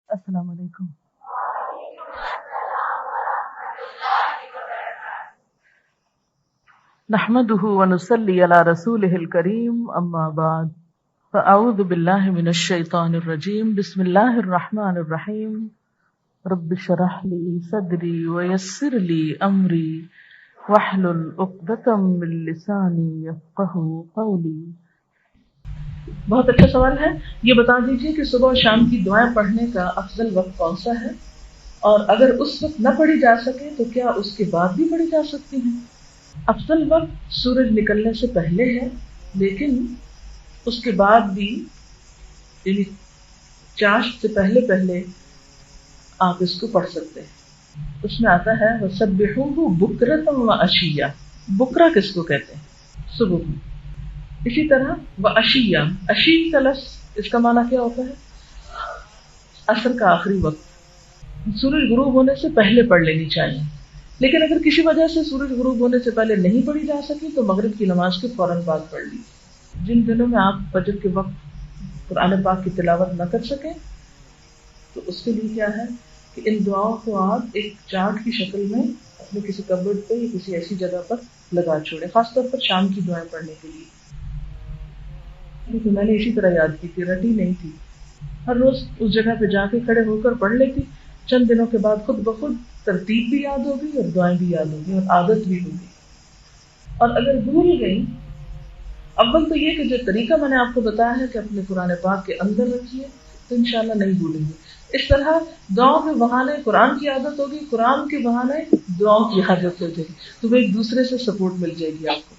السلام علیکم. نحمده ونصلي على رسوله الكريم اما بعد فاعوذ بالله من الشيطان الرجيم بسم الله الرحمن الرحيم رب اشرح لي صدري ويسر لي امري واحلل عقدة من لساني يفقهوا قولي. بہت اچھا سوال ہے. یہ بتا دیجیے کہ صبح اور شام کی دعائیں پڑھنے کا افضل وقت کون سا ہے، اور اگر اس وقت نہ پڑھی جا سکے تو کیا اس کے بعد بھی پڑھی جا سکتی ہیں؟ افضل وقت سورج نکلنے سے پہلے ہے، لیکن اس کے بعد بھی، یعنی چاشت سے پہلے پہلے آپ اس کو پڑھ سکتے ہیں. اس میں آتا ہے وَسَبِّحُوهُ بُكْرَةً وَعَشِيًّا. بکرا کس کو کہتے ہیں؟ صبح کو. اسی طرح وَعَشِيًّا، عشی کا لفظ اس کا معنی کیا ہوتا ہے؟ عصر کا آخری وقت. سورج غروب ہونے سے پہلے پڑھ لینی چاہیے، لیکن اگر کسی وجہ سے سورج غروب ہونے سے پہلے نہیں پڑھی جا سکی تو مغرب کی نماز کے فوراً بعد پڑھ لی. جن دنوں میں آپ فجر کے وقت قرآن پاک کی تلاوت نہ کر سکیں تو اس کے لیے کیا ہے کہ ان دعاؤں کو آپ ایک چارٹ کی شکل میں اپنے کسی کبرڈ پہ یا کسی ایسی جگہ پر لگا چھوڑیں، خاص طور پر شام کی دعائیں پڑھنے کے لیے. کیونکہ میں نے اسی طرح یاد کی تھی، رٹی نہیں تھی. ہر روز اس جگہ پہ جا کے کھڑے ہو کر پڑھ لیتی. چند دنوں کے بعد خود بخود ترتیب بھی یاد ہوگی اور دعائیں بھی یاد ہوگی اور عادت بھی ہوگی. اور اگر بھول گئی، اول تو یہ کہ جو طریقہ میں نے آپ کو بتایا ہے کہ اپنے قرآن پاک کے اندر رکھیے تو انشاءاللہ نہیں بھولیں گے. اس طرح دعاؤں کے بہانے قرآن کی عادت ہوگی، قرآن کے بہانے دعاؤں کی عادت ہو جائے گی، تو وہ ایک دوسرے سے سپورٹ مل جائے گی آپ کو.